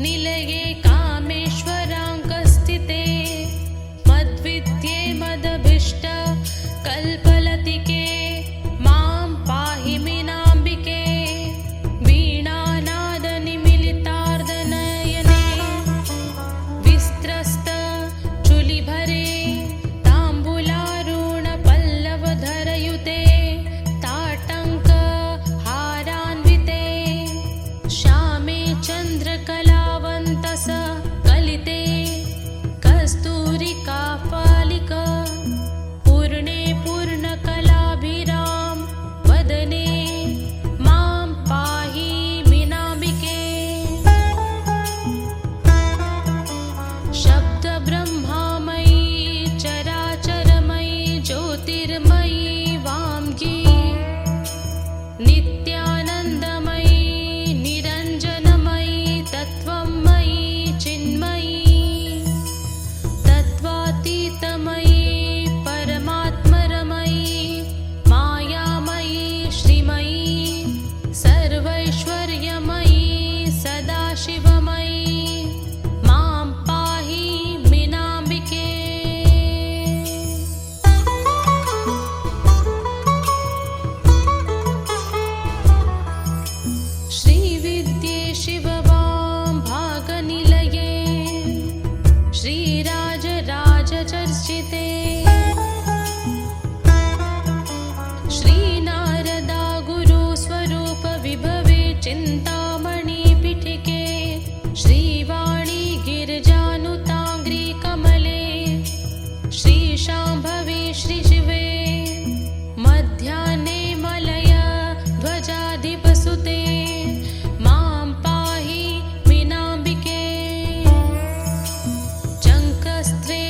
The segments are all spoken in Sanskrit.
निलये कामेश्वराङ्कस्थिते मद्विद्ये मदभीष्ट कल्पलतिके मां पाहि मीनाम्बिके वीणानादनिमिलितार्धनयने विस्त्रस्त चुलिभरे ताम्बूलारुणपल्लवधरयुते ताटङ्क हारान्विते श्यामे चन्द्रकलावन्तस कलिते कस्तूरिकापालिक पूर्णे पूर्णकलाभिराम वदने मां पाहि मीनाम्बिके शब्दब्रह्मामयी चराचरमयी ज्योतिर्मयी वाङ्गी नित्यानन्दमयी निरञ्जनमयी तत्त्वमयी चिन्मयी तत्त्वातीतमयी परमात्मरमयी मायामयी श्रीमयी सर्वैश्वर्यमयी सदाशिवमयी मां पाहि मीनाम्बिके श्रीविद्ये शिववां भागनिलये श्रीराजराजचर्चिते श्रीनारदा गुरुस्वरूप विभवे चिन्तामणिपीठिके श्रीवाणी गिरिजानुताङ्घ्रि कमले श्रीशाम्भवे श्रीशिवे मध्याह्ने मलय ध्वजाधिपसुते मां पाहि मीनाम्बिके चङ्कस्त्रे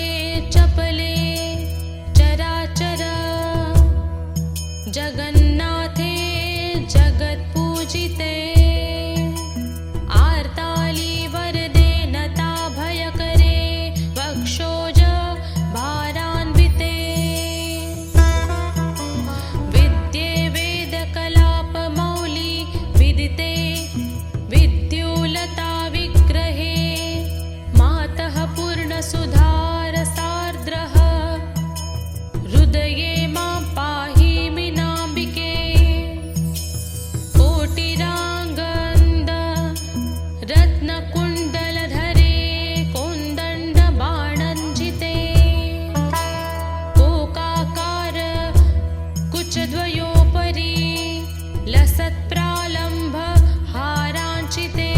चपले चराचर जगन्नाथे जगत्पूजिते आर्ताली वरदे नता भयकरे वक्षोज भारान्विते विद्ये वेदकलापमौली विदिते विद्युलता विग्रहे मातः पूर्णसुधारसार्द्रः हृदये मां पाहि मीनाम्बिके कोटिराङ्गन्द रत्नकुण्डलधरे कोन्दण्डबाणञ्जिते कोकाकार कुचद्वयोपरि लसत्प्रालम्भ हाराञ्चिते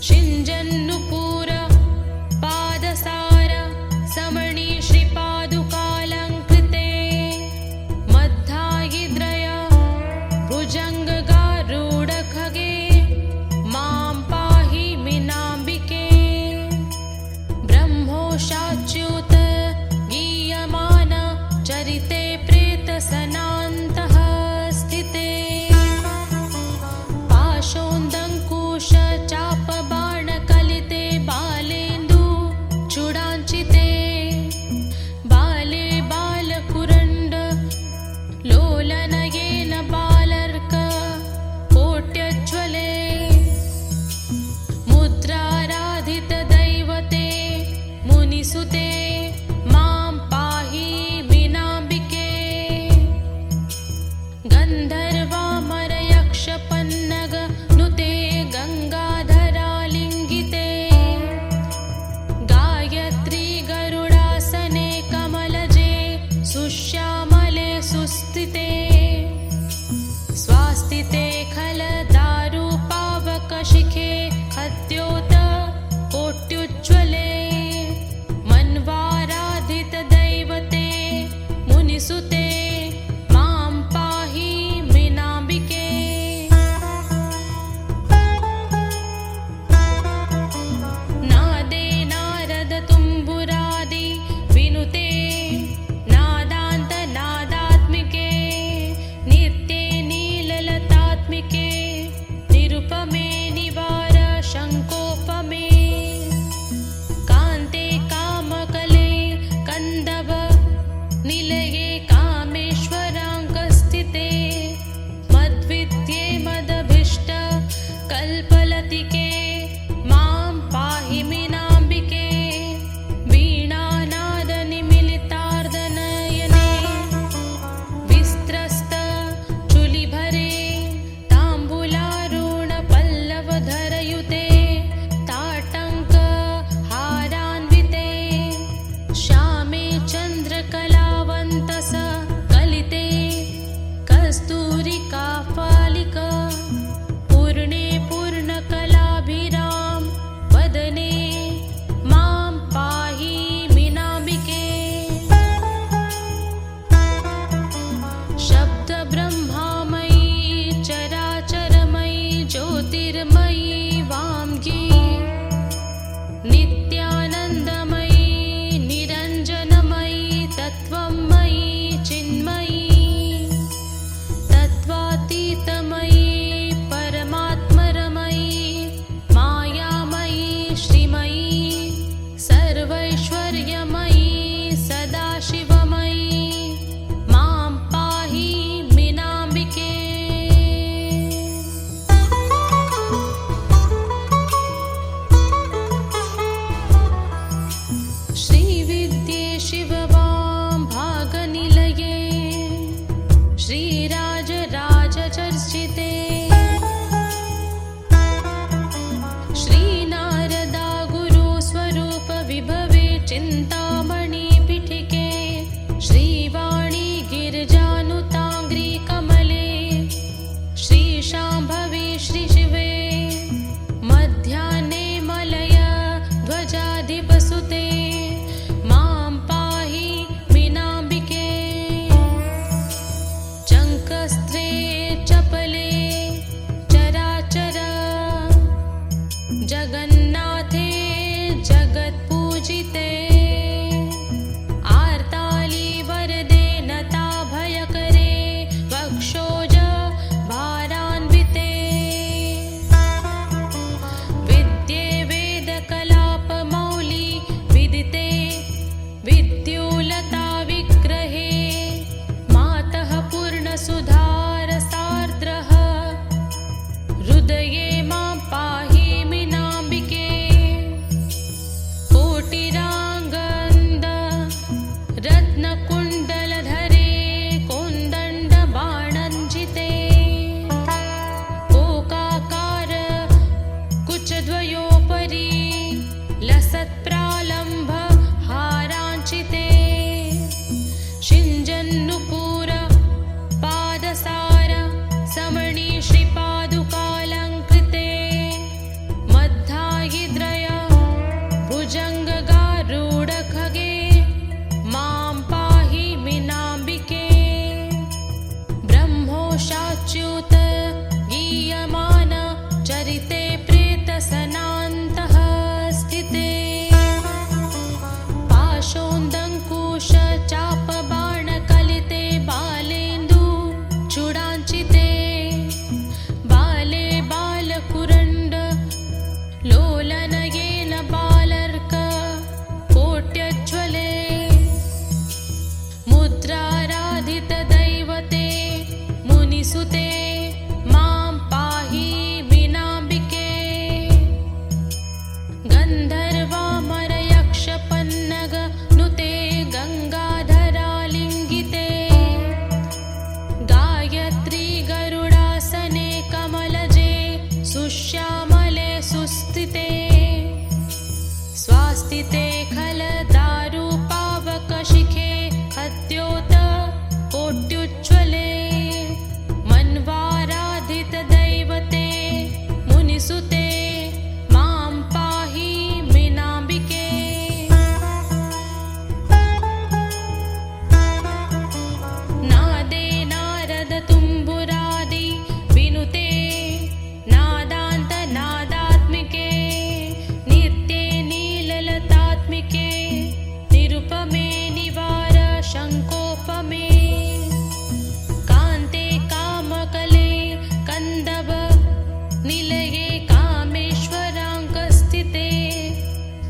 शिञ्जन्नुपुर पादसार समणी श्रीपादुकालङ्कृते मध्यायिद्रय भुजङ्गगारूढखगे मां पाहि मीनाम्बिके ब्रह्मोषाच्युत गीयमान चरिते प्रेतसनान्तः स्थिते पाशोन्दङ्कुश चापबाणकलिते बालेन्दु चूडाञ्चिते बाले बालकुरण्ड लोलनयेन बालर्क कोट्यज्वले मुद्राराधितदैवते मुनिसुते मां पाहि मीनाम्बिके गन्धर्वामरयक्षपन्नग नुते गङ्गाधरालिङ्गिते गायत्री गरुडासने कमलजे सुश्यामले सुस्थिते स्वास्तिते खलदारुपावकशिखे खद्योत कोट्युज्ज्वले मन्वाराधितदैवते मुनिसुते मां पाहि मीनाम्बिके नादे नारद तुम्बुरादि विनुते नादान्तनादात्मिके नित्ये नीललतात्मिके निरुपमे निवार शङ्को श्रीमयी सर्वैश्वर्यमयी सदाशिवमयी मां पाहि मीनाम्बिके। श्रीविद्ये शिववां भागनिलये श्रीराजराजचर्चिते श्रीनारदा गुरुस्वरूप विभवे चिन्तामणि पीठिके श्रीवाणी गिरिजानुताङ्घ्रि कमले श्रीशाम्भवे श्रीशिवे मध्याह्ने मलय ध्वजाधिपसुते मां पाहि मीनाम्बिके। चङ्कस्त्रे चपले चराचर जगन्नाथे जगत्पूजिते आर्ताली वरदे नता भयकरे वक्षोज भारान्विते विद्ये वेदकलापमौली विदिते विद्युलता विग्रहे मातः पूर्णसुधारसार्द्रः हृदये मां पाहि मीनाम्बिके। कोटिराङ्गन्द रत्नकुण्डलधरे कोन्दण्डबाणञ्जिते कोकाकार कुचद्वयोपरि लसत्प्रालम्भ हाराञ्चिते शिञ्जन्नुपुर पादसार समणि श्रीपादुकालङ्कृते मध्यायिद्रय भुजङ्गगारूढखगे मां पाहि मीनाम्बिके। ब्रह्मोषाच्युत गीयमान चरिते प्रेतसनान्तः स्थिते पाशोन्दङ्कुश चापबाणकलिते बालेन्दु चूडाञ्चिते बाले बालकुरण्ड लोलनयेन बालर्क कोट्यज्वले मुद्राराधितदैवते मुनिसुते मां पाहि मीनाम्बिके। गन्धर्वामरयक्षपन्नग नुते गङ्गाधरालिङ्गिते गायत्री गरुडासने कमलजे सुश्यामले सुस्थिते स्वास्तिते खलदारुपावकशिखे हत्योत कोट्युज्ज्वले मन्वाराधितदैवते मुनिसुते मां पाहि मीनाम्बिके। नादे नारद तुम्बुरादि विनुते नादान्तनादात्मिके नित्ये नीललतात्मिके निरुपमे निवार शङ्कोपमे कान्ते कामकले कन्दव निलये कामेश्वराङ्कस्थिते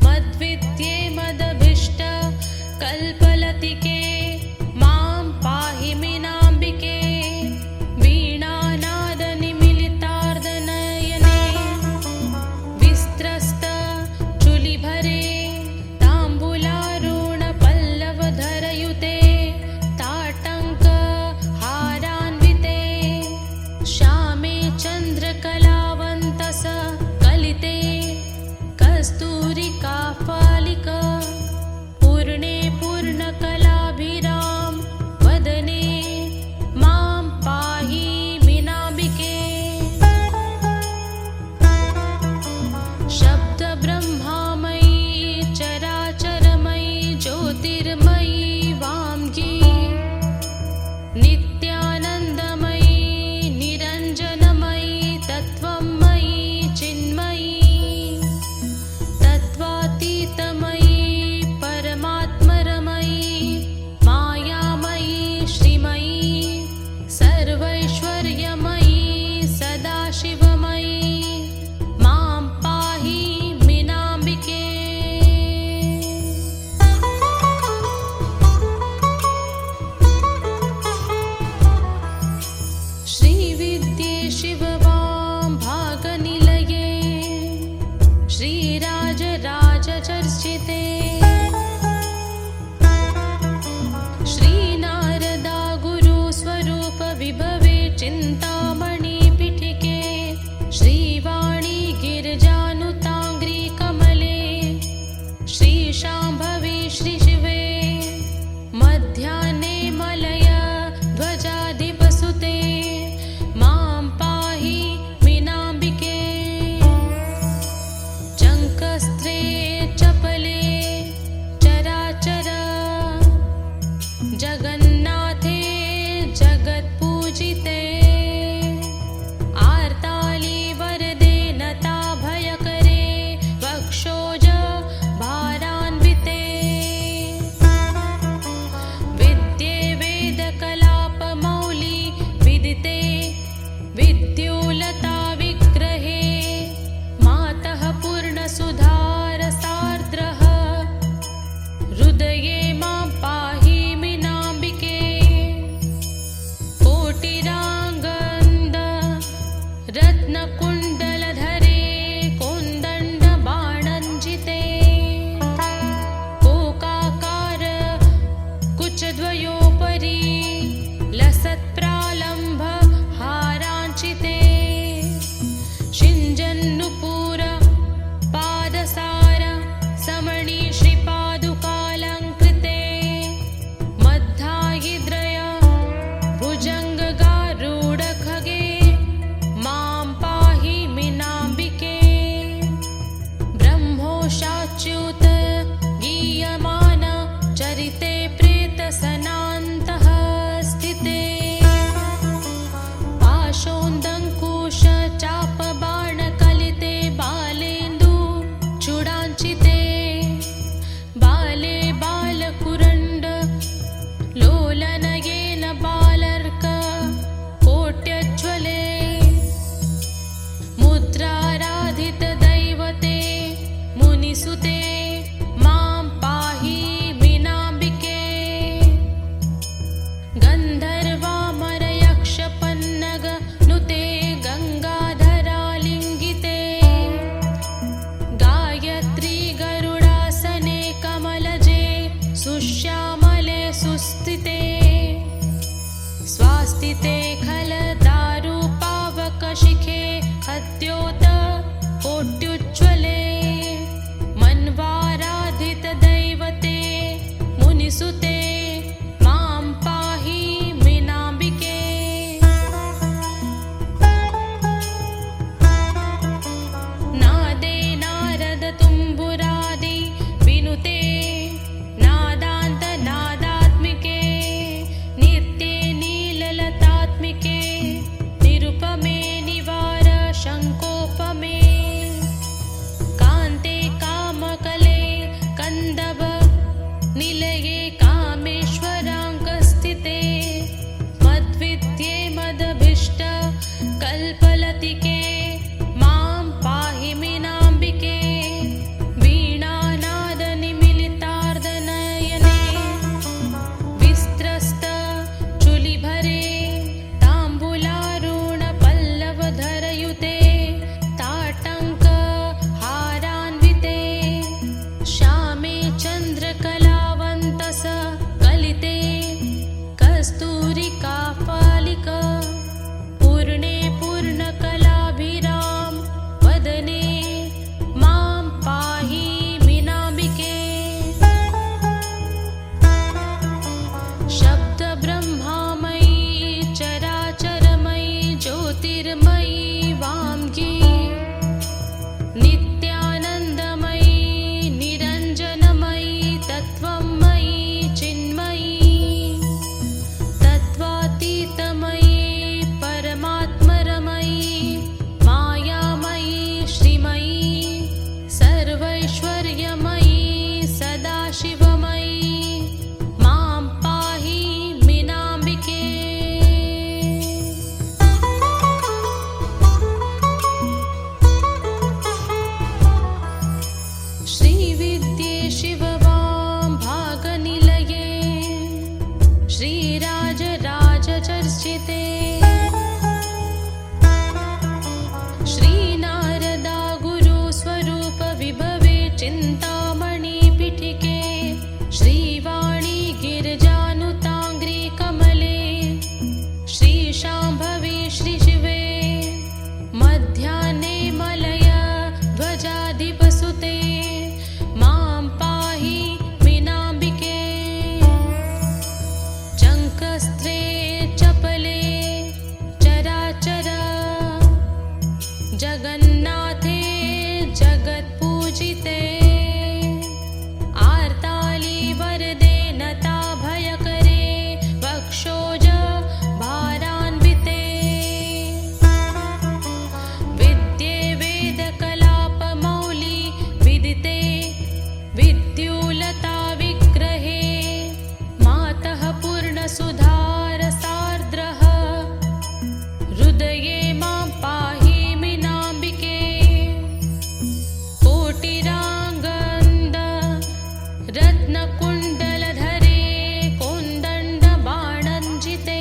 मद्विद्ये मदभीष्ट कल्पलतिके मां पाहि मीनाम्बिके। वीणानादनिमिलितार्धनयने विस्त्रस्त चुलिभरे ताम्बूलारुणपल्लवधरयुते ताटङ्क हारान्विते श्यामे चन्द्रकलावन्तस कलिते कस्तूरिकाफालिक पूर्णे पूर्णकलाभिराम वदने मां पाहि मीनाम्बिके। शब्दब्रह्मामयी चराचरमयी ज्योतिर्मयी वाङ्गी नित्यानन्दमयी निरञ्जनमयी तत्त्वमयी चिन्मयी तत्त्वातीतमयी परमात्मरमयी मायामयी श्रीमयी सर्वैश्वर्यमयी सदाशिवमयी मां पाहि श्रीराजराजचर्चिते श्रीनारदा गुरुस्वरूप विभवे चिन्तामणि पीठिके श्रीवाणी गिरिजानुताङ्घ्रि कमले श्रीशाम्भवी श्रीशिवे मध्याह्ने मलय ध्वजाधिपसुते मां पाहि मीनाम्बिके चङ्कस्त्रे चपले जगत्पूजिते आर्ताली वरदे नता भयकरे वक्षोज भारान्विते विद्ये वेदकलापमौली विदिते विद्युलता विग्रहे मातः पूर्णसुधारसार्द्रः हृदये मां पाहि मीनाम्बिके कोटिराङ्गन्द रत्नकुण्डलधरे कोन्दण्डबाणञ्जिते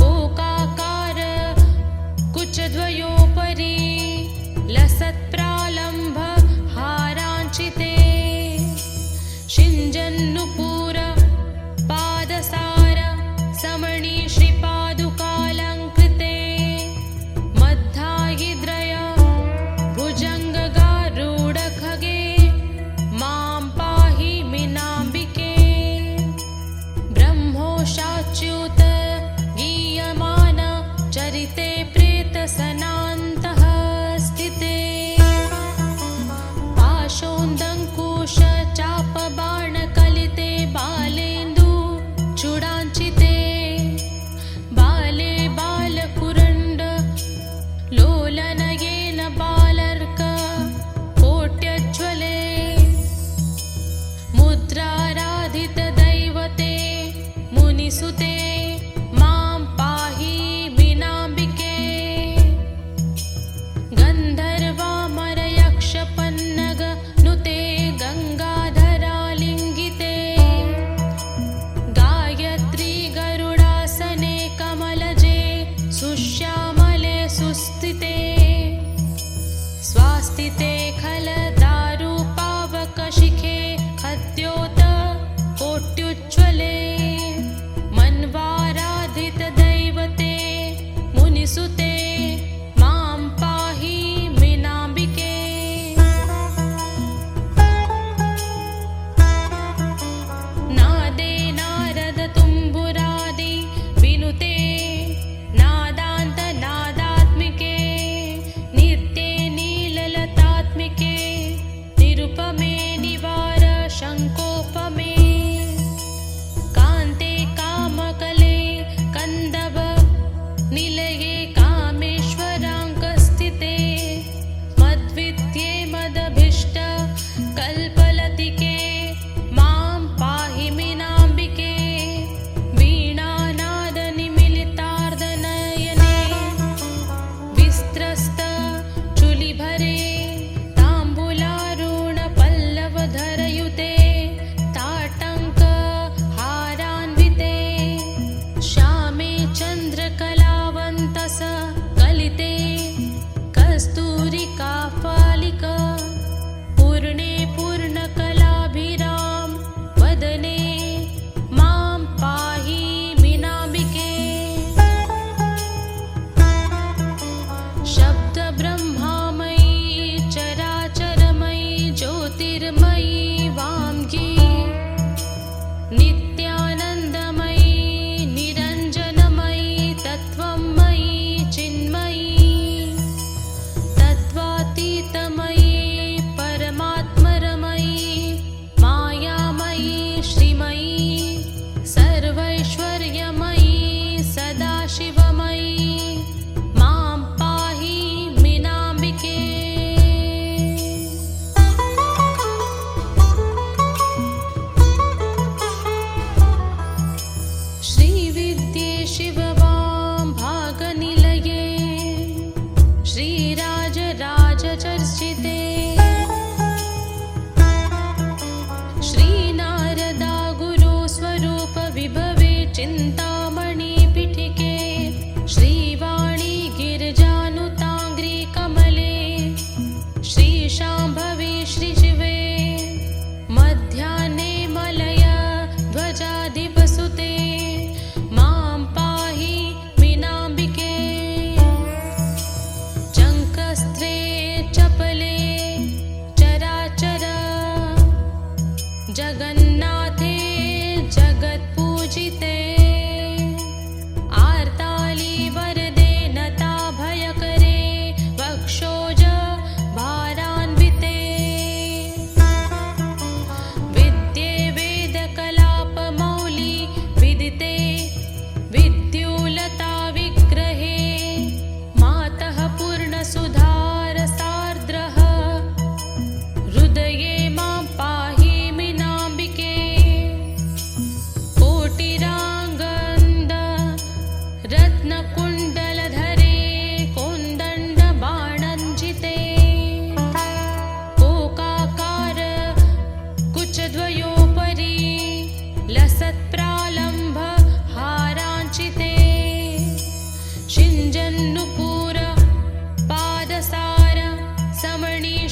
कोकाकार कुचद्वयोपरि लसत्प्रालम्भ हाराञ्चिते शिञ्जन्नुपुर पादसार समणी श्रीपादुकालङ्कृते मध्यायिद्रय भुजङ्गगारूढखगे मां पाहि मीनाम्बिके ब्रह्मोषाच्युत गीयमान चरिते प्रेतसनान्तः स्थिते पाशोन्दङ्कुश चापबाणकलिते बालेन्दु चूडाञ्चिते बाले बालकुरण्ड लोलनयेन बालर्क कोट्यज्वले मुद्राराधितदैवते मुनिसुते मां पाहि मीनाम्बिके गन्धर्वामरयक्षपन्नग नुते गङ्गाधरालिङ्गिते गायत्री गरुडासने कमलजे सुश्यामले सुस्थिते स्वास्तिते खलदारुपावकशिखे खद्योत कोट्युज्ज्वले मन्वाराधितदैवते मुनिसुते मां पाहि मीनाम्बिके नादे नारद तुम्बुरादि विनुते नादान्तनादात्मिके नित्ये नीललतात्मिके निरुपमे निवार शङ्कोपमे कान्ते कामकले कन्दव निलये कामेश्वराङ्कस्थिते मद्विद्ये मदभीष्ट कल्पलतिके मां पाहि मीनाम्बिके वीणानादनिमिलितार्धनयने विस्त्रस्त चुलिभरे ताम्बूलारुणपल्लवधरयुते ताटङ्क हारान्विते श्यामे चन्द्रकलावन्तस कलिते कस्तूरिकाफालिक पूर्णे पूर्णकलाभिराम वदने मां पाहि मीनाम्बिके शब्दब्रह्मामयी चराचरमयी ज्योतिर्मयी वाङ्गी नित्यानन्दमयी निरञ्जनमयी तत्त्वमयी चिन्मयी तत्त्वातीतमयी परमात्मरमयी मायामयी श्रीमयी सर्वैश्वर्यमयी सदाशिवमयी मां पाहि मीनाम्बिके श्रीविद्ये शिववां भागनिलये श्रीराजराजचर्चिते श्रीनारदा गुरुस्वरूप विभवे चिन्तामणिपीठिके श्रीवाणी गिरिजानुताङ्घ्रि कमले श्रीशाम्भवे श्रीशिवे मध्याह्ने मलय ध्वजाधिपसुते मां पाहि मीनाम्बिके चङ्कस्त्रे चपले चराचर जगन्नाथे जगत्पूजिते आर्ताली वरदे नता भयकरे वक्षोज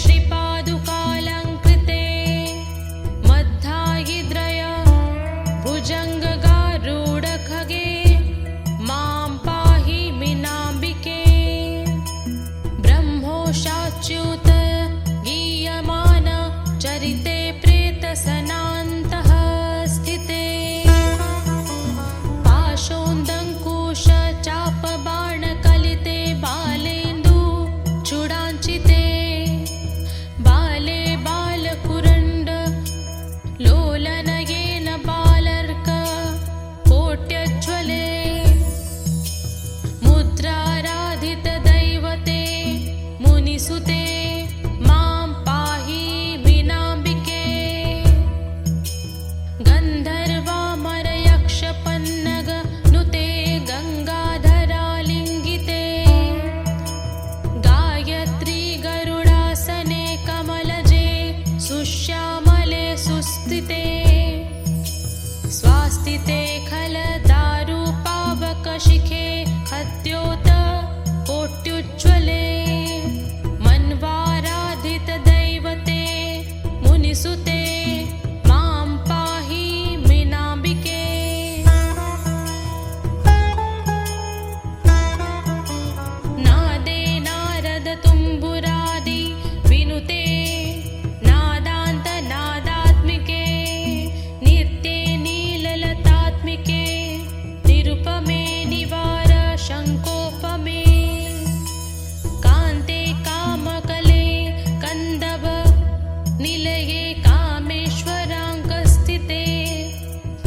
श्रीपादुकालङ्कृते मध्यायिद्रय भुजङ्गगारूढखगे मां पाहि मीनाम्बिके ब्रह्मोषाच्युत गीयमान चरिते प्रेतसनान्तः स्थिते पाशोन्दङ्कुश चापबाणकलिते बालेन्दु चूडाञ्चिते बाले बालकुरण्ड लोलनयेन बालर्क कोट्यज्वले मुद्राराधितदैवते मुनिसुते मां पाहि मीनाम्बिके गन्धर्वामरयक्षपन्नग नुते गङ्गाधरालिङ्गिते गायत्री गरुडासने कमलजे सुश्यामले सुस्थिते स्वास्तिते खलदारुपावकशिखे खद्योत कोट्युज्ज्वले मन्वाराधितदैवते मुनिसुते मां पाहि मीनाम्बिके नादे नारदतुम्बुरादि विनुते नादान्तनादात्मिके नित्ये नीललतात्मिके निरुपमे निवार शङ्कोपमे कान्ते कामकले कन्दव निलये कामेश्वराङ्कस्थिते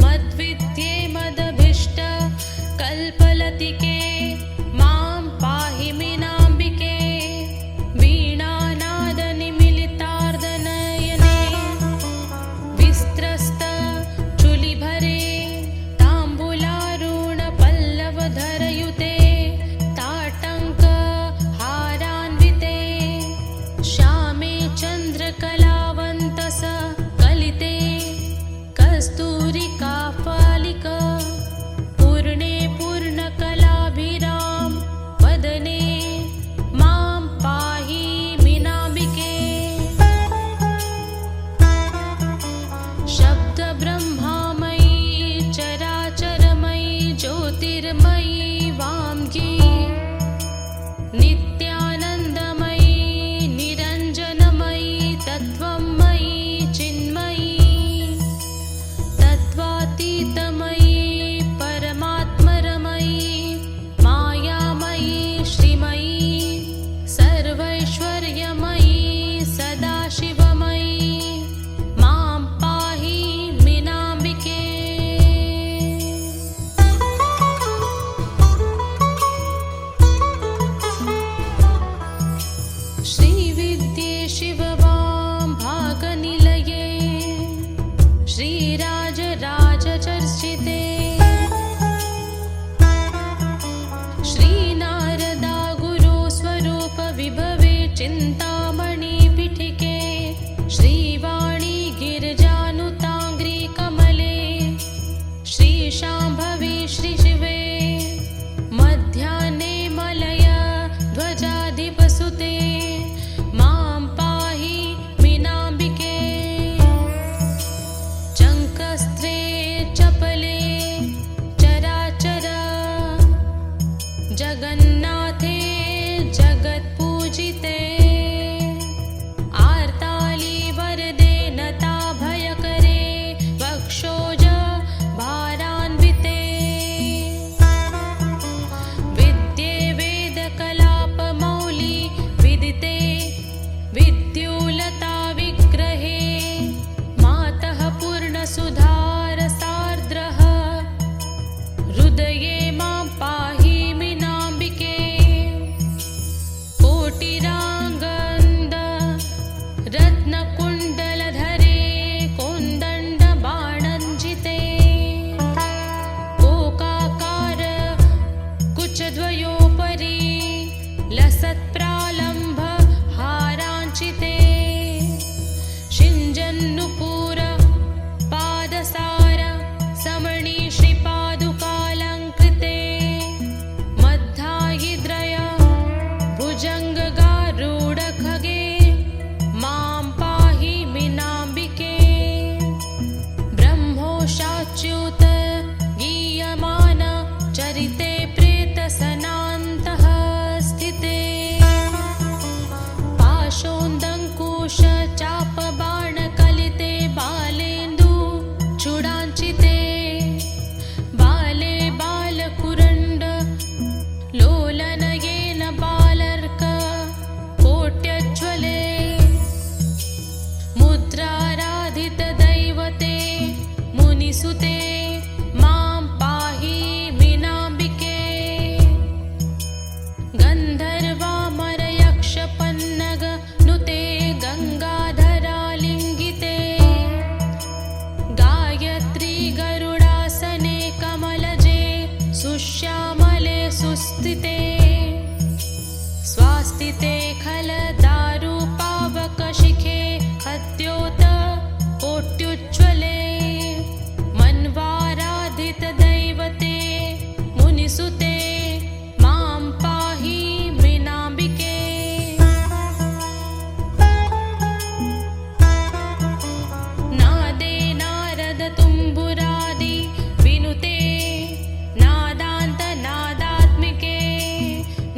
मद्विद्ये मदभीष्ट कल्पलतिके मां पाहि मीनाम्बिके वीणानादनिमिलितार्धनयने विस्त्रस्त चुलिभरे ताम्बूलारुणपल्लवधरयुते ताटङ्क हारान्विते श्यामे चन्द्रकलावन्तस कलिते कस्तूरिकापालिक पूर्णे पूर्णकलाभिराम वदने मां पाहि मीनाम्बिके शब्दब्रह्मामयी चराचरमयी ज्योतिर्मयी वाङ्गी नित्यानन्दमयी निरञ्जनमयी तत्त्वमयी चिन्मयी तत्त्वातीतमयी परमात्मरमयी मायामयी श्रीमयी सर्वैश्वर्यमयी सदाशिवमयी मां पाहि मीनाम्बिके श्रीविद्ये शिववां भागनिलये श्रीराजराजचर्चिते श्रीनारदा गुरुस्वरूप विभवे चिन्तामणिपीठिके श्रीवाणी गिरिजानुताङ्घ्रि कमले श्रीशाम्भवी श्रीशिवे मध्याह्ने मलय ध्वजाधिपसुते मां पाहि पाशोन्दङ्कुश चापबाणकलिते बालेन्दु चूडाञ्चिते बाले बालकुरण्ड लोलनयेन बालर्क कोट्यज्वले मुद्राराधितदैवते मुनिसुते मां पाहि मीनाम्बिके गन्धर्वामरयक्षपन्नग नुते गङ्गाधरालिङ्गिते गायत्री गरुडासने कमलजे सुश्यामले सुस्थिते स्वास्तिते खलदारुपावकशिखे हत्योत कोट्युज्ज्वले मन्वाराधितदैवते मुनिसुते मां पाहि मीनाम्बिके नादे नारदतुम्बुरादि विनुते नादान्तनादात्मिके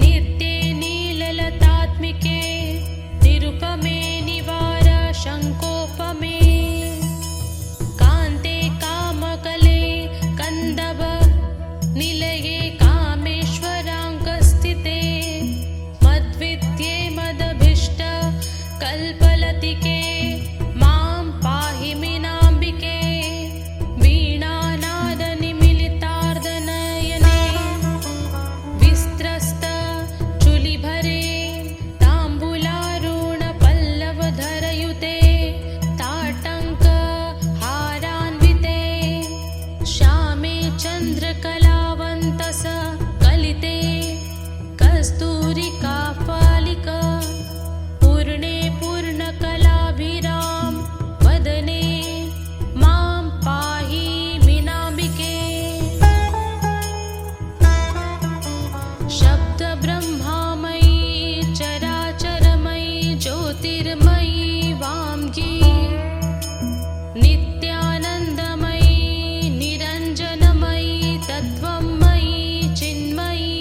नित्ये नीललतात्मिके निरुपमे निवार शङ्कोपमे कान्ते कामकले कन्दव निलये कामेश्वराङ्कस्थिते मद्विद्ये मदभीष्ट कल्पलतिके मां पाहि मीनाम्बिके वीणानादनिमिलितार्धनयने विस्त्रस्त चुलिभरे ताम्बूलारुणपल्लवधरयुते ताटङ्क हारान्विते श्यामे चन्द्रकलावन्तस कलिते कस्तूरिकापालिक पूर्णे पूर्णकलाभिराम वदने मां पाहि मीनाम्बिके शब्दब्रह्मामयी चराचरमयी ज्योतिर्मयी वाङ्गी नित्यानन्दमयी निरञ्जनमयी तत्त्वमयी चिन्मयी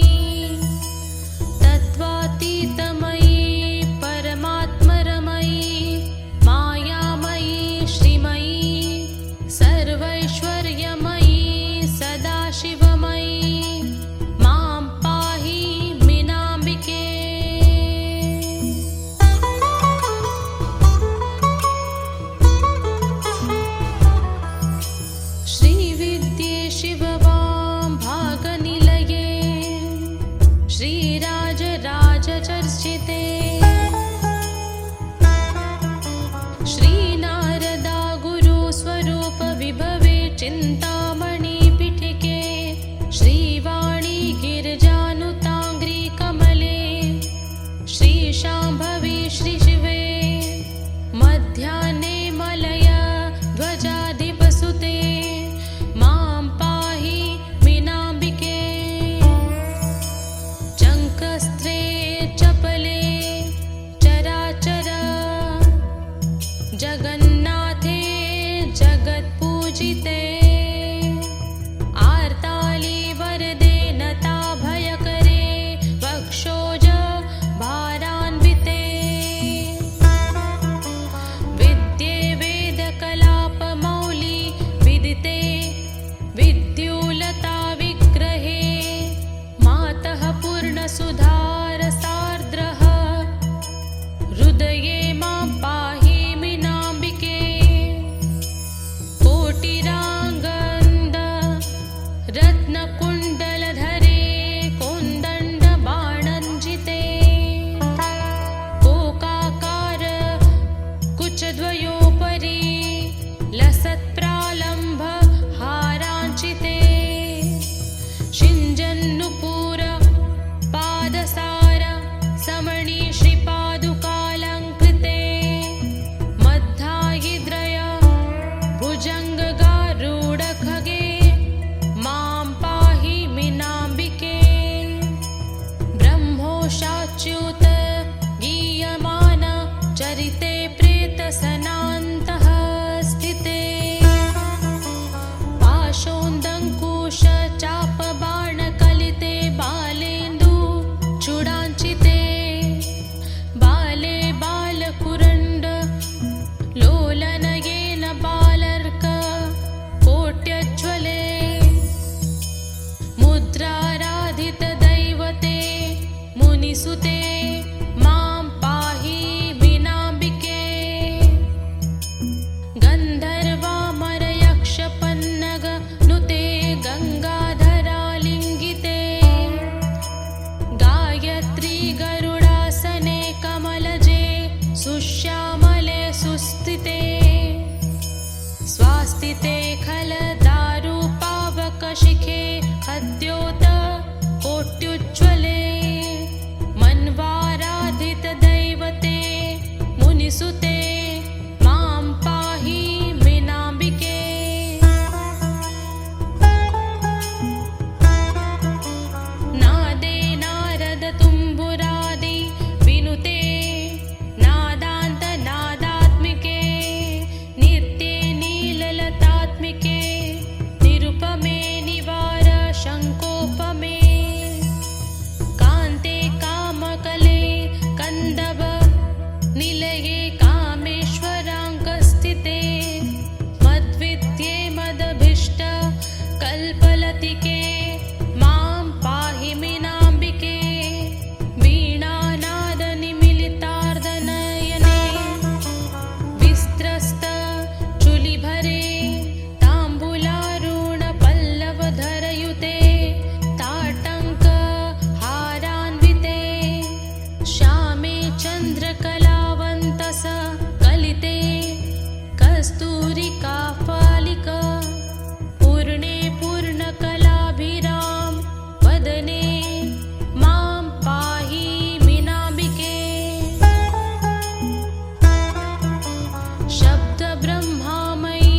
तत्त्वातीतमयी परमात्मरमयी मायामयी श्रीमयी सर्वैश्वर्यमयी सदाशिवमयी मां पाहि मीनाम्बिके श्रीविद्ये शिववां भागनिलये श्रीराजराजचर्चिते श्रीनारदा गुरुस्वरूप विभवे चिन्तामणिपीठिके श्रीवाणी गिरिजानुताङ्घ्रि कमले श्रीशाम्भवी श्रीशिवे मध्याह्ने मलय ध्वजाधिपसुते मां पाहि मीनाम्बिके चङ्कस्त्रे चपले चराचर जगन्नाथे जगत्पूजिते आर्ताली वरदे नताभयकरे वक्षोज भारान्विते विद्ये वेदकलापमौली विदिते विद्युलता विग्रहे मातः पूर्णसुधारसार्द्रः हृदये मां पाहि मीनाम्बिके कोटिराङ्गन्द रत्नकुण्डलधरे कोन्दण्डबाणञ्जिते कोकाकार कुचद्वयोपरि लसत्प्रालम्भ हाराञ्चिते शिञ्जन्नुपुर पादसार समणी श्रीपादुकालङ्कृते मध्याहिद्रय भुजङ्गगारूढखगे मां पाहि मीनाम्बिके ब्रह्मोषाच्युत गीयमान चरिते प्रेतसनान्तः स्थिते पाशोन्दङ्कुश चापबाणकलिते बालेन्दु चूडाञ्चिते बाले बाल सुस्थिते स्वास्तिते खलदारुपावकशिखे हद्योत कोट्युज्ज्वले मन्वाराधितदैवते मुनिसुते मां पाहि मीनाम्बिके। नादे नारद तुम्बुरादि विनुते नादान्तनादात्मिके नित्ये नीललतात्मिके निरुपमे निवार शङ्कोपमे कान्ते कामकले कन्दव निलये कामेश्वराङ्कस्थिते मद्विद्ये मदभीष्ट कल्पलतिके मां पाहि मीनाम्बिके। वीणानादनिमिलितार्धनयने विस्त्रस्त चुलिभरे ताम्बूलारुणपल्लवधरयुते ताटङ्क हारान्विते श्यामे चन्द्रकलावन्तस कलिते कस्तूरिकाफालिक पूर्णे पूर्णकलाभिराम वदने मां पाहि मीनाम्बिके। शब्दब्रह्मामयी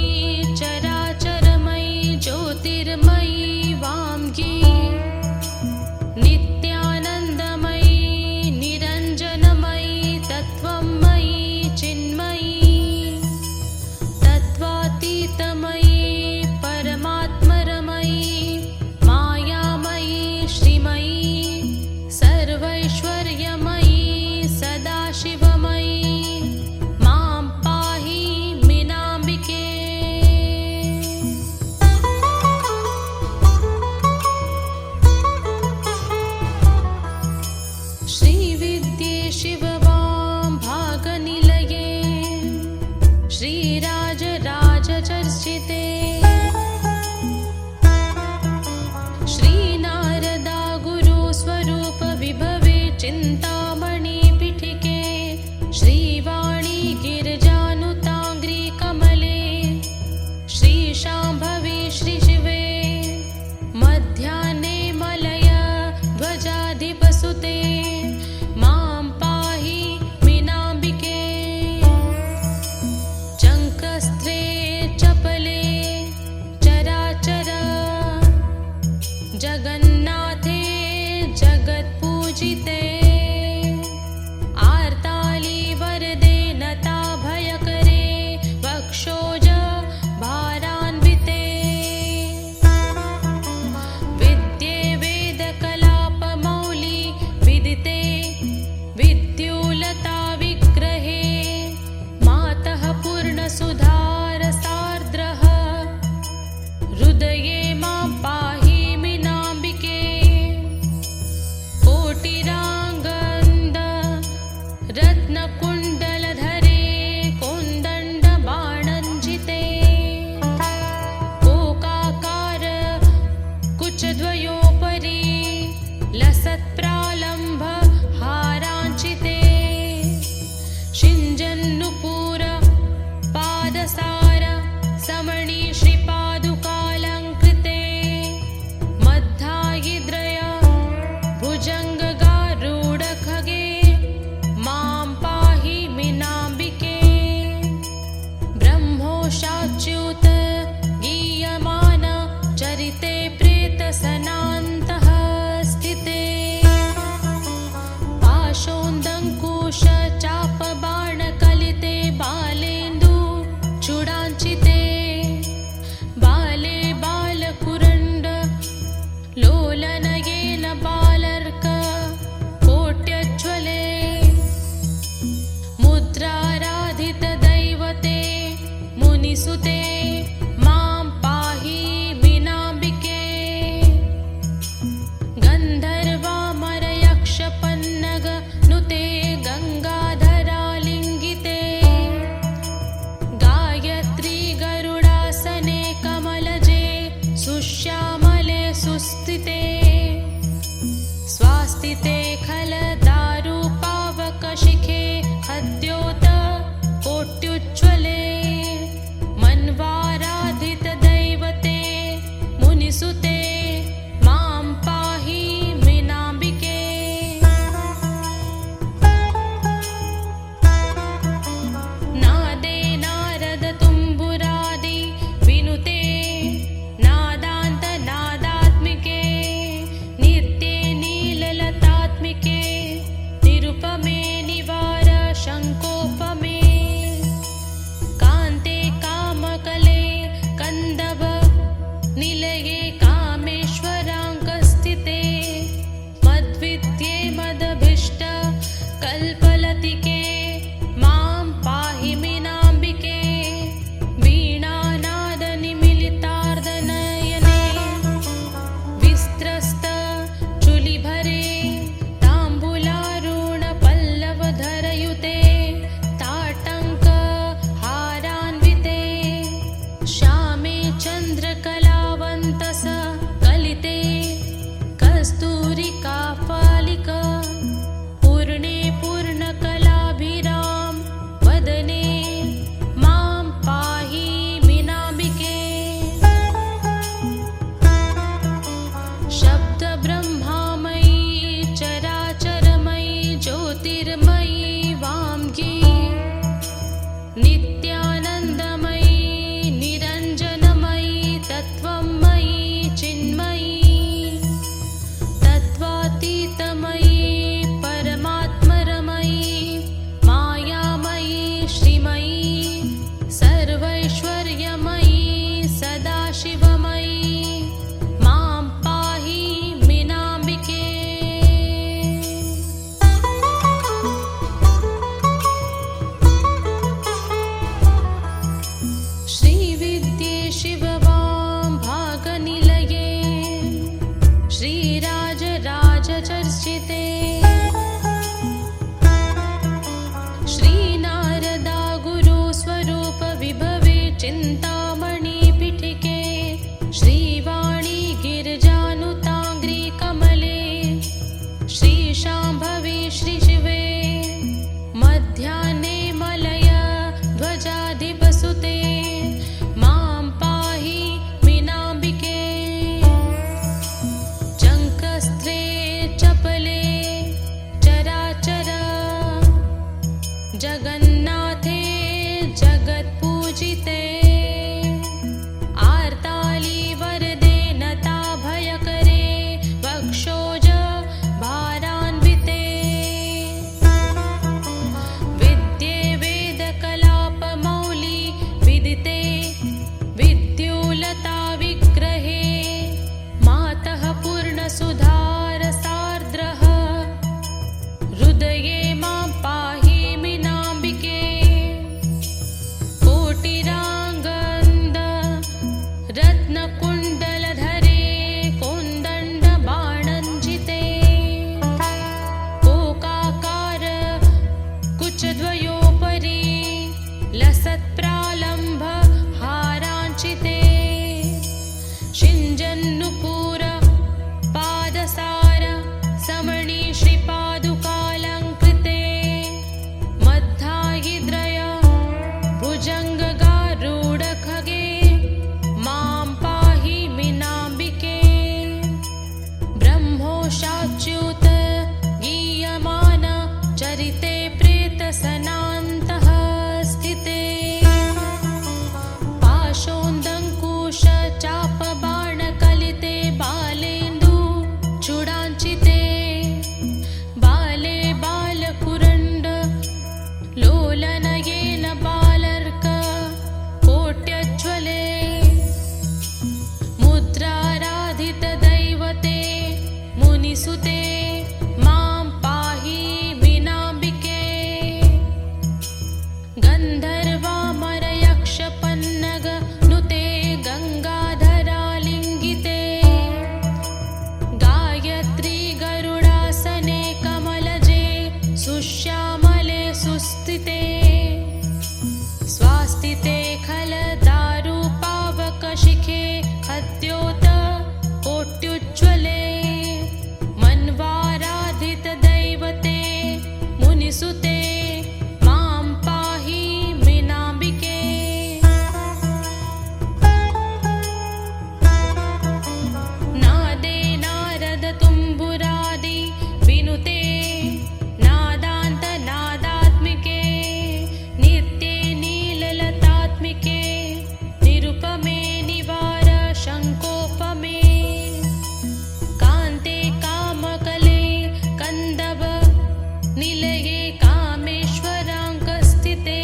चराचरमयी ज्योतिर्मयी वाङ्गी नित्यानन्दमयी निरञ्जनमयी तत्त्वमयी चिन्मयी तत्त्वातीतमयी परमात्मरमयी मायामयी श्रीमयी सर्वैश्वर्यमयी सदाशिवमयी मां पाहि मीनाम्बिके। श्रीविद्ये शिववां भागनिलये श्रीराजराजचर्चिते श्रीनारदा गुरुस्वरूप विभवे चिन्तामणिपीठिके श्रीवाणी गिरिजानुताङ्घ्रि कमले श्रीशाम्भवी श्रीशिवे मध्याह्ने मलय ध्वजाधिपसुते मां पाहि मीनाम्बिके। चङ्कस्त्रे चपले चराचर जगन्नाथे जगत्पूजिते आर्ताली वरदे नता भयकरे वक्षोज भारान्विते विद्ये वेदकलापमौलि विदिते विद्युलता विग्रहे मातः पूर्णसुधारसार्द्रः हृदये मां पाहि मीनाम्बिके। कोटिराङ्गन्द रत्नकुण्डलधरे कोन्दण्डबाणञ्जिते कोकाकार कुचद्वयोपरि लसत्प्रालम्भ हाराञ्चिते शिञ्जन्नुपुर पादसार समणि श्रीपादुकालङ्कृते मध्यायिद्रय भुजङ्गगारूढखगे मां पाहि मीनाम्बिके। ब्रह्मोषाच्युत गीयमान चरिते प्रेतसनान्तः स्थिते पाशोन्दङ्कुश चापबाणकलिते बालेन्दु चूडाञ्चिते बाले बालकुरण्ड लोलनयेन बालर्क कोट्यज्ज्वले मुद्राराधितदैवते मुनिसुते मां पाहि मीनाम्बिके। गन्धर्वामरयक्षपन्नग नुते गङ्गाधरालिङ्गिते गायत्री गरुडासने कमलजे सुश्यामले सुस्थिते स्वास्तिते खलदारुपावकशिखे हद्योत कोट्युज्ज्वले श्रीमयी सर्वैश्वर्यमयी सदाशिवमयी मां पाहि मीनाम्बिके। श्रीविद्ये शिववां भागनिलये श्रीराजराजचर्चिते श्रीनारदा गुरुस्वरूप विभवे चिन्तामणिपीठिके श्रीवाणी गिरिजानुताङ्घ्रि कमले श्रीशाम्भवे श्रीशिवे मध्याह्ने मलय ध्वजाधिपसुते मां पाहि मीनाम्बिके। चङ्कस्थे चपले चराचर जगन्नाथे जगत्पूजिते आर्ताली वरदे नता भयकरे वक्षोज भारान्विते विद्ये वेदकलापमौली विदिते विद्युलता विग्रहे मातः पूर्णसुधारसार्द्रः हृदये मां पाहि मीनाम्बिके। कोटिराङ्गन्द रत्नकुण्डलधरे कोन्दण्डबाणञ्जिते कोकाकार कुचद्वयोपरि लसत्प्रालम्भ हाराञ्चिते शिञ्जन्नुपुर पादसार समणि श्रीपादुकालङ्कृते मध्याहिद्रय भुजङ्गगारूढखगे मां पाहि मीनाम्बिके। ब्रह्मोषाच्युत गीयमान चरिते प्रेतसनान्तः स्थिते पाशोन्दङ्कुश चापबाणकलिते बालेन्दु चूडाञ्चिते बाले बालकुरण्ड लोलनयेन बालर्क कोट्यज्वले मुद्राराधितदैवते मुनिसुते मां पाहि मीनाम्बिके। गन्धर्वामरयक्षपन्नग नुते गङ्गाधरालिङ्गिते गायत्री गरुडासने कमलजे सुश्यामले सुस्थिते स्वास्तिते खलदारुपावकशिखे खद्योत कोट्युज्ज्वले मन्वाराधितदैवते मुनिसुते मां पाहि मीनाम्बिके। नादे नारद तुम्बुरादि विनुते नादान्तनादात्मिके नित्ये नीललतात्मिके निरुपमे निवार शङ्कोपमे कान्ते कामकले कन्दव निलये कामेश्वराङ्कस्थिते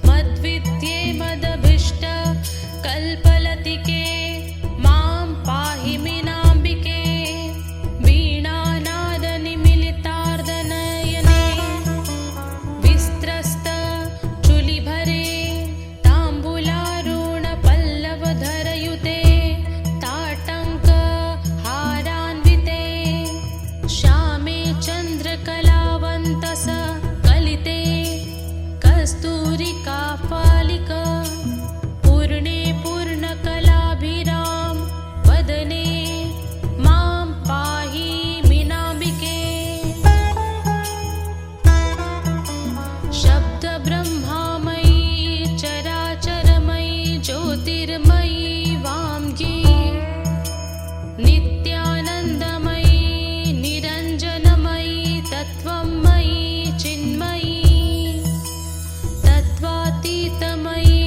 मद्विद्ये मदभीष्ट कल्पलतिके मां पाहि मीनाम्बिके। वीणानादनिमिलितार्धनयने विस्त्रस्त चुलिभरे ताम्बूलारुणपल्लवधरयुते ताटङ्क हारान्विते श्यामे चन्द्रकलावन्तस कलिते कस्तूरिकापालिक पूर्णे पूर्णकलाभिराम वदने मां पाहि मीनाम्बिके। शब्दब्रह्मामयी चराचरमयी ज्योतिर्मयी वाङ्गी नित्यानन्दमयी निरञ्जनमयी तत्त्वमयी चिन्मयी तत्त्वातीतमयी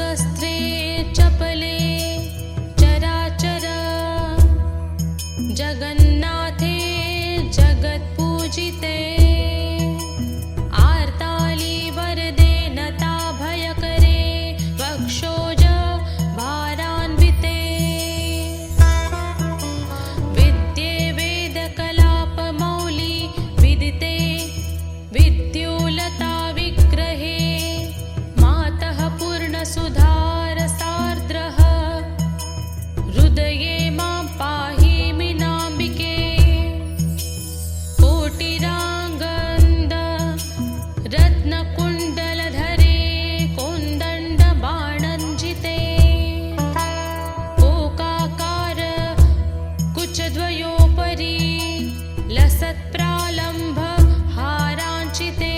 नासिकस्त्रे चपले चराचर जगन्नाथे जगत्पूजिते आर्ताली वरदे नता भयकरे वक्षोज भारान्विते विद्ये वेदकलापमौली विदिते विद्युलता विग्रहे मातः पूर्णसुधारसार्द्रः हृदये मां पाहि मीनाम्बिके कोटिराङ्गन्द रत्नकुण्डलधरे कोन्दण्डबाणञ्जिते कोकाकार कुचद्वयोपरि लसत्प्रालम्भ हाराञ्चिते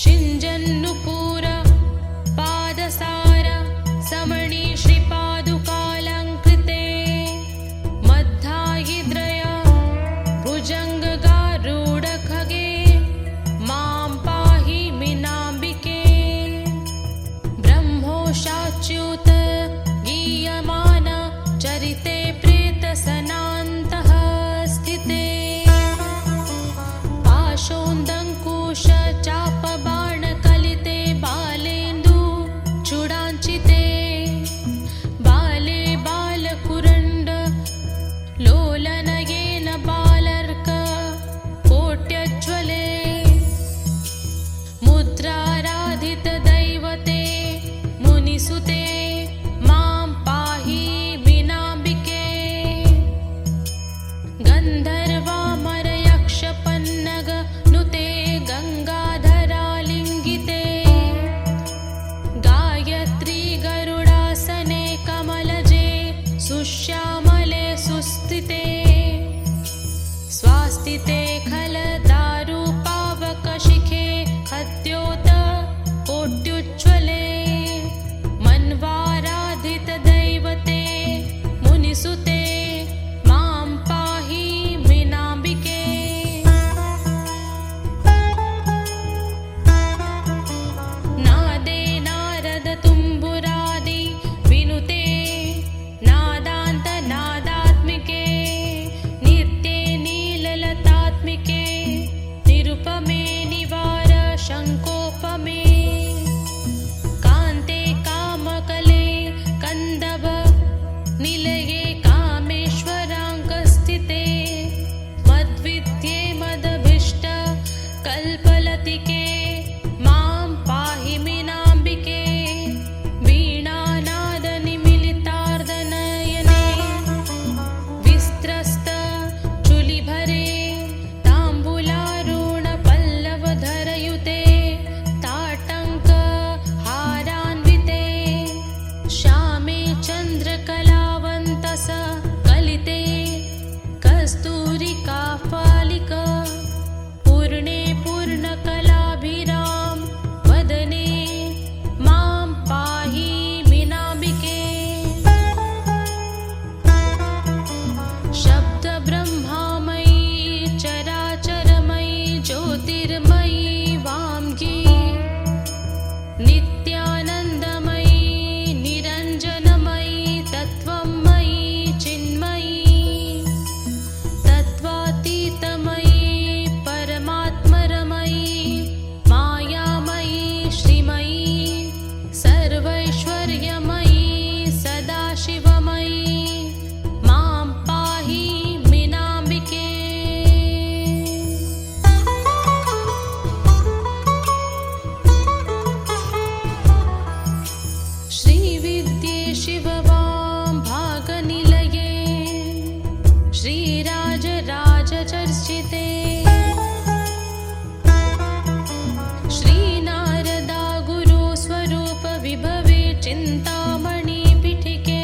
शिञ्जन्नुपुर पादसार समणी श्रीपादुकालङ्कृते मध्यायिद्रय भुजङ्गगारूढखगे मां पाहि मीनाम्बिके ब्रह्मोषाच्युत गीयमान चरिते प्रेतसनान्तः स्थिते पाशोन्दङ्कुश चापबाणकलिते बालेन्दु चूडाञ्चिते बाले बालकुरण्ड लोलनयेन बालर्क कोट्यज्वले मुद्राराधितदैवते मुनिसुते मां पाहि मीनाम्बिके गन्धर्वामरयक्षपन्नग नुते गङ्गाधरालिङ्गिते गायत्री गरुडासने कमलजे सुश्यामले सुस्थिते स्वास्तिते खलदारुपावकशिखे खद्योत कोट्युज्ज्वले मन्वाराधितदैवते मुनिसुते मां पाहि मीनाम्बिके नादे नारद तुम्बुरादि विनुते नादान्तनादात्मिके नित्ये नीललतात्मिके निरुपमे निवार शङ्कोपमे कान्ते कामकले कन्दव निलये कामेश्वराङ्कस्थिते मद्विद्ये मदभीष्ट कल्पलतिके मां पाहि मीनाम्बिके वीणानादनिमिलितार्धनयने विस्त्रस्त चुलिभरे ताम्बूलारुणपल्लवधरयुते ताटङ्क हारान्विते श्यामे चन्द्रकलावन्तस कलिते कस्तूरिकाफालिक पूर्णे पूर्णकलाभिराम वदने मां पाहि मीनाम्बिके शब्दब्रह्मामयी चराचरमयी ज्योतिर्मयी वाङ्गी नित्यानन्दमयी निरञ्जनमयी तत्त्वमयी चिन्मयी तत्त्वातीतमयी परमात्मरमयी मायामयी श्रीमयी सर्वैश्वर्यमयी सदाशिवमयी मां पाहि मीनाम्बिके श्रीविद्ये शिववां भागनिलये श्रीराजराजचर्चिते श्रीनारदा गुरुस्वरूप विभवे चिन्तामणिपीठिके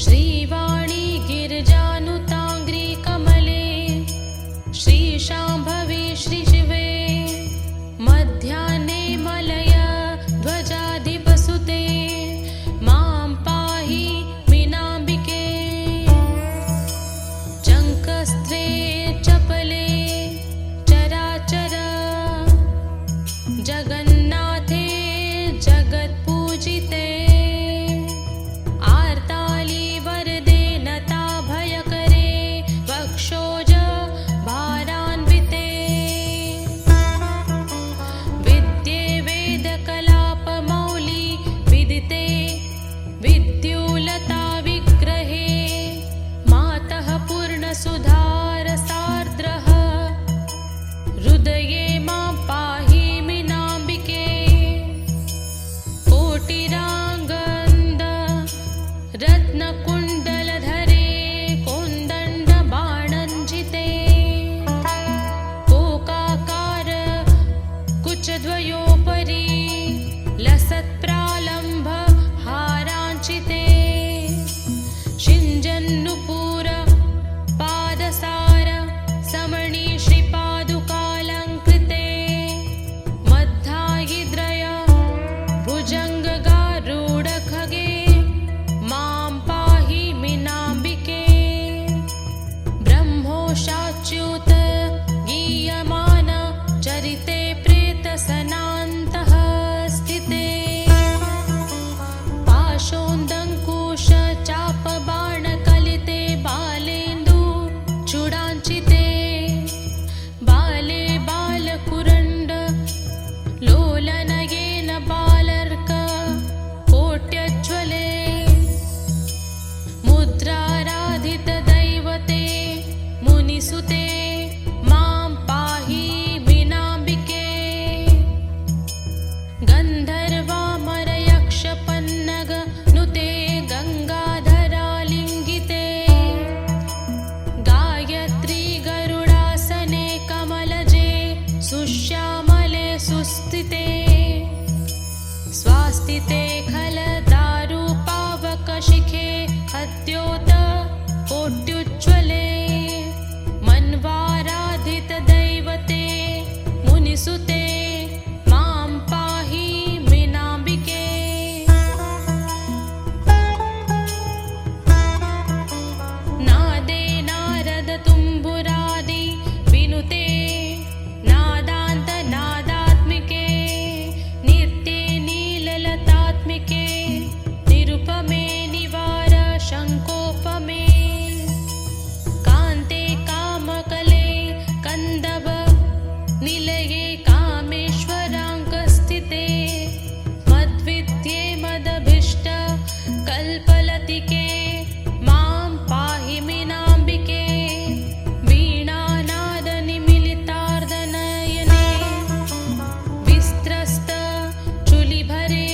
श्रीवाणी गिरिजानुताङ्घ्रि कमले श्रीशाम्भवे श्रीशिवे मध्याह्ने मलय ध्वजाधिपसुते मां पाहि हाराञ्चिते शिञ्जन्नुपुर पादसार समणी श्रीपादुकालङ्कृते मध्यायिद्रय भुजङ्गगारूढखगे मां पाहि मीनाम्बिके ब्रह्मोषाच्युत गीयमान चरिते प्रेतसनान्तः स्थिते पाशोन्दङ्कुश चापबाणकलिते बालेन्दु चूडाञ्चिते बाले बालकुरण्ड लोलनयेन बालर्क कोट्यज्वले मुद्राराधितदैवते मुनिसुते मां पाहि मीनाम्बिके गन्धर्वामरयक्षपन्नग नुते गङ्गाधरालिङ्गिते गायत्री गरुडासने कमलजे सुश्यामले सुस्थिते स्वास्तिते खलदारुपावकशिखे हत्योत कोट्युज्ज्वले मन्वाराधितदैवते मुनिसुते मां पाहि मीनाम्बिके नादे नारद तुम्बुरादि विनुते नादान्तनादात्मिके नित्ये नीललतात्मिके निरुपमे निवार शङ्कोपमे कान्ते कामकले कन्दव निलये कामेश्वराङ्कस्थिते मद्विद्ये मदभीष्ट कल्पलतिके मां पाहि मीनाम्बिके वीणानादनिमिलितार्धनयने विस्त्रस्त चुलिभरे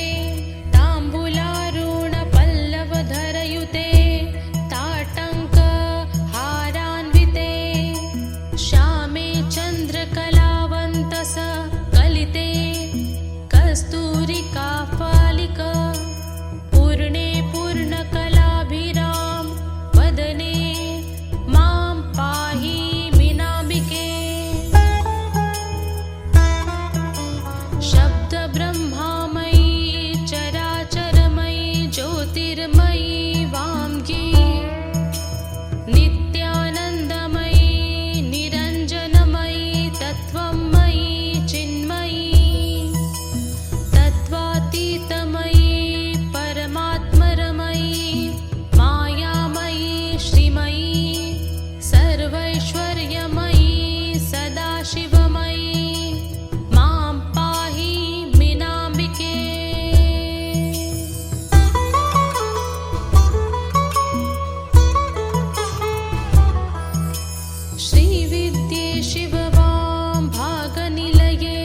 ताम्बूलारुणपल्लवधरयुते ताटङ्क हारान्विते श्यामे चन्द्रकलावन्तस कलिते कस्तूरिकापालिक पूर्णे पूर्णकलाभिराम वदने मां पाहि मीनाम्बिके शब्दब्रह्मामयी चराचरमयी ज्योतिर्मयी वाङ्गी नित्यानन्दमयी निरञ्जनमयी तत्त्वमयी चिन्मयी तत्त्वातीतमयी परमात्मरमयी मायामयी श्रीमयी सर्वैश्वर्यमयी सदाशिवमयी मां पाहि मीनाम्बिके श्रीविद्ये शिववां भागनिलये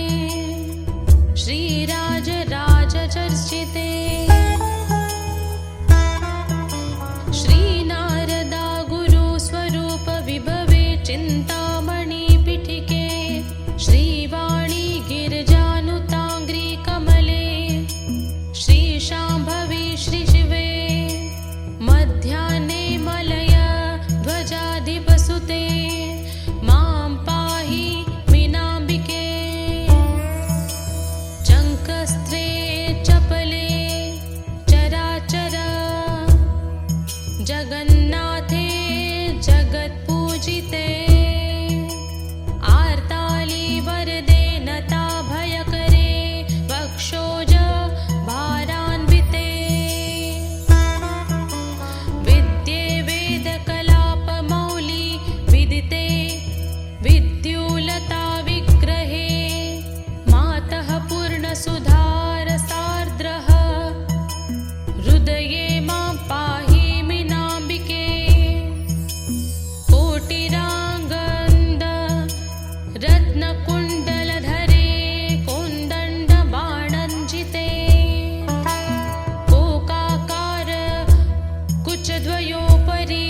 श्रीराजराजचर्चिते श्रीनारदा गुरुस्वरूप विभवे चिन्तामणिपीठिके श्रीवाणी गिरिजानुताङ्घ्रि कमले श्रीशाम्भवी श्रीशिवे मध्याह्ने मलय ध्वजाधिपसुते मां पाहि मीनाम्बिके चङ्कस्त्रे चपले चराचर जगन्नाथे जगत्पूजिते आर्ताली वरदे नता भयकरे वक्षोज भारान्विते विद्ये वेदकलापमौली विदिते विद्युलता विग्रहे मातः पूर्णसुधारसार्द्रः हृदये मां पाहि मीनाम्बिके कोटिराङ्गन्द रत्नकुण्डलधरे कोन्दण्डबाणञ्जिते कोकाकार कुचद्वयोपरि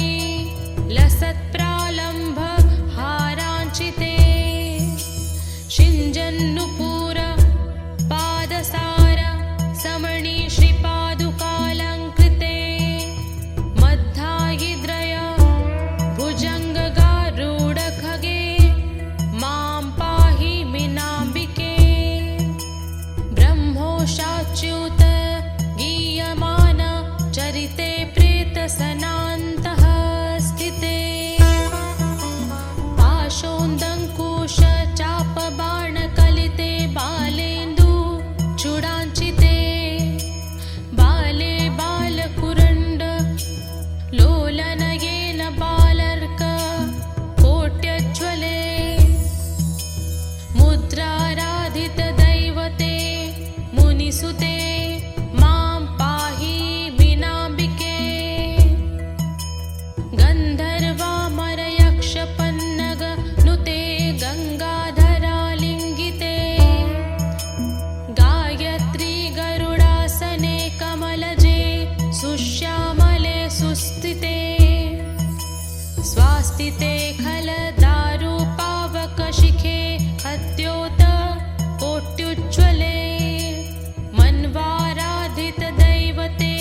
लसत्प्रालम्भ हाराञ्चिते शिञ्जन्नुपुर पादसार समणी श्रीपादुकालङ्कृते पतिते खलदारु पावकशिखे हत्योत कोट्युज्ज्वले मन्वाराधित दैवते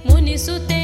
मुनिसुते